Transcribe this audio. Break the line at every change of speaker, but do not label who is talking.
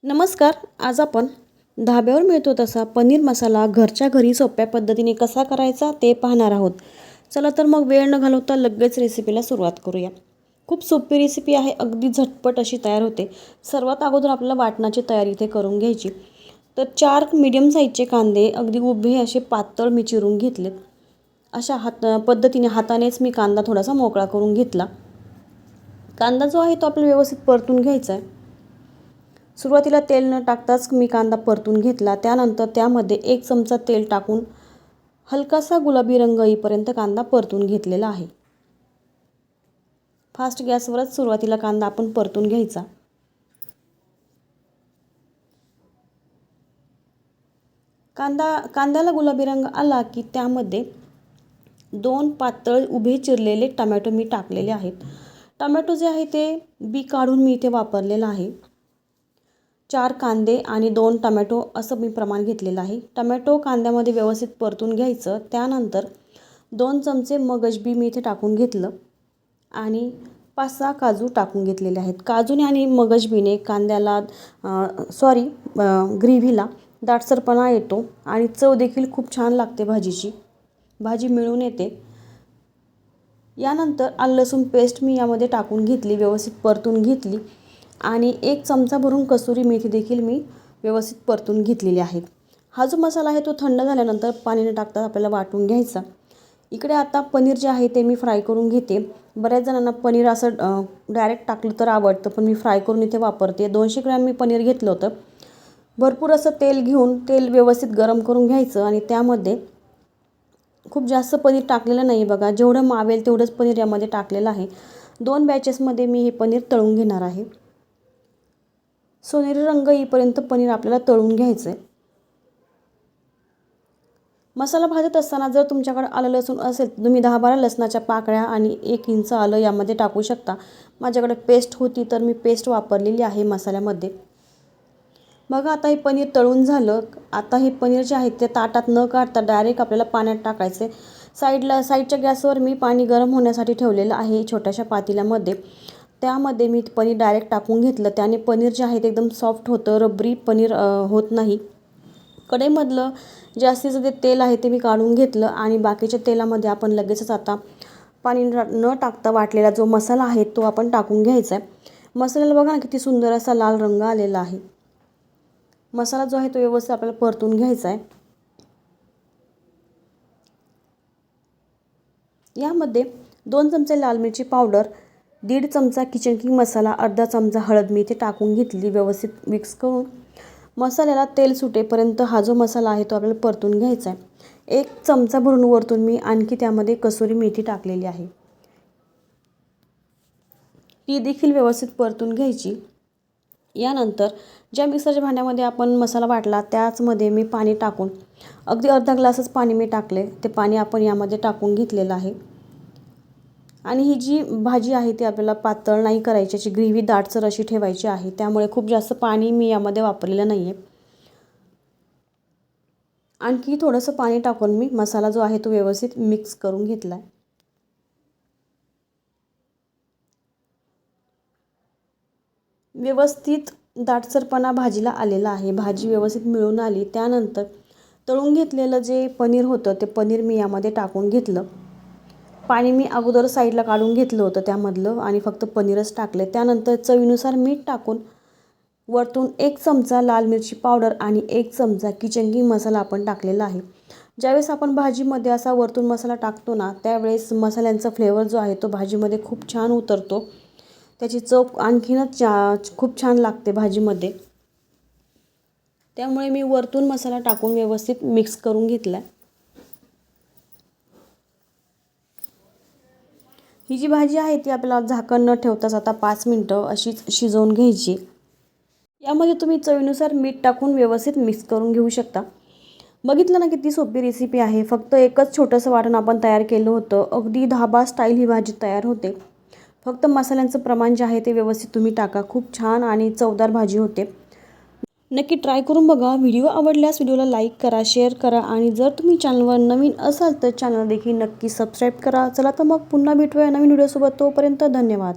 नमस्कार. आज आपण धाब्यावर मिळतो तसा पनीर मसाला घरच्या घरी सोप्या पद्धतीने कसा करायचा ते पाहणार आहोत. चला तर मग वेळ न घालवता लगेच रेसिपीला सुरुवात करूया. खूप सोपी रेसिपी आहे, अगदी झटपट अशी तयार होते. सर्वात अगोदर आपल्याला वाटणाची तयारी इथे करून घ्यायची. तर 4 मीडियम साईजचे कांदे अगदी उभे असे पातळ मी चिरून घेतलेत. अशा पद्धतीने हातानेच मी कांदा थोडासा मोकळा करून घेतला. कांदा जो आहे तो आपल्याला व्यवस्थित परतून घ्यायचा आहे. सुरुवातीला तेल न टाकताच मी कांदा परतून घेतला. त्यानंतर त्यामध्ये 1 चमचा तेल टाकून हलकासा गुलाबी रंग येईपर्यंत कांदा परतून घेतलेला आहे. फास्ट गॅसवरच सुरुवातीला कांदा आपण परतून घ्यायचा. कांद्याला गुलाबी रंग आला की त्यामध्ये 2 पातळ उभे चिरलेले टोमॅटो मी टाकलेले आहेत. टोमॅटो जे आहे ते बी काढून मी इथे वापरलेलं आहे. 4 कांदे आणि 2 टोमॅटो असं मी प्रमाण घेतलेलं आहे. टोमॅटो कांद्यामध्ये व्यवस्थित परतून घ्यायचं. त्यानंतर 2 चमचे मगज बी मी इथे टाकून घेतलं आणि 5-6 काजू टाकून घेतलेले आहेत. काजूने आणि मगज बीने कांद्याला ग्रेव्हीला दाटसरपणा येतो आणि चव देखील खूप छान लागते. भाजी मिळून येते. यानंतर आलं लसूण पेस्ट मी यामध्ये टाकून घेतली, व्यवस्थित परतून घेतली आणि 1 चमचा भरून कसुरी मेथी देखील मी व्यवस्थित परतून घेतलेली आहे. हा जो मसाला आहे तो थंड झाल्यानंतर पाणी न टाकता आपल्याला वाटून घ्यायचा. इकडे आता पनीर जे आहे ते मी फ्राय करून घेते. बऱ्याच जणांना पनीर असं डायरेक्ट टाकलं तर आवडतं, पण मी फ्राय करून इथे वापरते. 200 ग्रॅम मी पनीर घेतलं होतं. भरपूर असं तेल घेऊन तेल व्यवस्थित गरम करून घ्यायचं आणि त्यामध्ये खूप जास्त पनीर टाकलेलं नाही बघा, जेवढं मावेल तेवढंच पनीर यामध्ये टाकलेलं आहे. 2 बॅचेसमध्ये मी हे पनीर तळून घेणार आहे. सोनेरी रंग येईपर्यंत पनीर आपल्याला तळून घ्यायचं आहे. मसाला भाजत असताना जर तुमच्याकडे आलं लसूण असेल तर तुम्ही 10-12 लसणाच्या पाकळ्या आणि 1 इंच आलं यामध्ये टाकू शकता. माझ्याकडे पेस्ट होती तर मी पेस्ट वापरलेली आहे मसाल्यामध्ये. बघा आता हे पनीर तळून झालं. आता हे पनीर जे आहे ते ताटात न काढता डायरेक्ट आपल्याला पाण्यात टाकायचे. साईडच्या गॅसवर मी पाणी गरम होण्यासाठी ठेवलेलं आहे छोट्याशा पातेल्यामध्ये. त्यामध्ये मी पनीर डायरेक्ट टाकून घेतलं. त्याने पनीर जे आहे ते एकदम सॉफ्ट होतं, रबरी पनीर होत नाही. कढईमधलं जास्तीचं ते तेल आहे ते मी काढून घेतलं आणि बाकीच्या तेलामध्ये आपण लगेचच आता पाणी न टाकता वाटलेला जो मसाला आहे तो आपण टाकून घ्यायचा आहे. मसाल्याला बघा ना किती सुंदर असा लाल रंग आलेला आहे. मसाला जो आहे तो व्यवस्थित आपल्याला परतून घ्यायचा आहे. यामध्ये 2 चमचे लाल मिरची पावडर, 1.5 चमचा किचन किंग मसाला, अर्धा चमचा हळद मी इथे टाकून घेतली. व्यवस्थित मिक्स करून मसाल्याला तेल सुटेपर्यंत हा जो मसाला आहे तो आपल्याला परतून घ्यायचा आहे. 1 चमचा भरून वरतून मी आणखी त्यामध्ये कसुरी मेथी टाकलेली आहे. ती देखील व्यवस्थित परतून घ्यायची. यानंतर ज्या मिक्सरच्या भांड्यामध्ये आपण मसाला वाटला त्याचमध्ये मी पाणी टाकून अगदी अर्धा ग्लासच पाणी मी टाकले. ते पाणी आपण यामध्ये टाकून घेतलेलं आहे. आणि ही जी भाजी आहे ती आपल्याला पातळ नाही करायची, अशी ग्रेव्ही दाटसर अशी ठेवायची आहे. त्यामुळे खूप जास्त पाणी मी यामध्ये वापरलेलं नाही आहे. आणखी थोडंसं पाणी टाकून मी मसाला जो आहे तो व्यवस्थित मिक्स करून घेतला आहे. व्यवस्थित दाटसरपणा भाजीला आलेला आहे. भाजी व्यवस्थित मिळून आली. त्यानंतर तळून घेतलेलं जे पनीर होतं ते पनीर मी यामध्ये टाकून घेतलं. पाणी मी अगोदर साईडला काढून घेतलं होतं त्यामधलं आणि फक्त पनीरच टाकले. त्यानंतर चवीनुसार मीठ टाकून वरतून 1 चमचा लाल मिरची पावडर आणि 1 चमचा किचन किंग मसाला आपण टाकलेला आहे. ज्यावेळेस आपण भाजीमध्ये असा वरतून मसाला टाकतो ना त्यावेळेस मसाल्यांचा फ्लेवर जो आहे तो भाजीमध्ये खूप छान उतरतो. त्याची चव आणखीनच खूप छान लागते भाजीमध्ये. त्यामुळे मी वरतून मसाला टाकून व्यवस्थित मिक्स करून घेतला. ही जी भाजी आहे ती आपल्याला झाकण न ठेवताच आता 5 मिनटं अशीच शिजवून घ्यायची. यामध्ये तुम्ही चवीनुसार मीठ टाकून व्यवस्थित मिक्स करून घेऊ शकता. बघितलं ना किती सोपी रेसिपी आहे. फक्त एकच छोटंसं वाटण आपण तयार केलं होतं. अगदी धाबा स्टाईल ही भाजी तयार होते. फक्त मसाल्यांचं प्रमाण जे आहे ते व्यवस्थित तुम्ही टाका. खूप छान आणि चवदार भाजी होते. नक्की ट्राय करून बघा. व्हिडिओ आवडल्यास व्हिडिओला लाईक करा, शेअर करा आणि जर तुम्ही चॅनलवर नवीन असाल तर चॅनल देखील नक्की सबस्क्राईब करा. चला तर मग पुन्हा भेटूया नवीन व्हिडिओसोबत. तोपर्यंत धन्यवाद.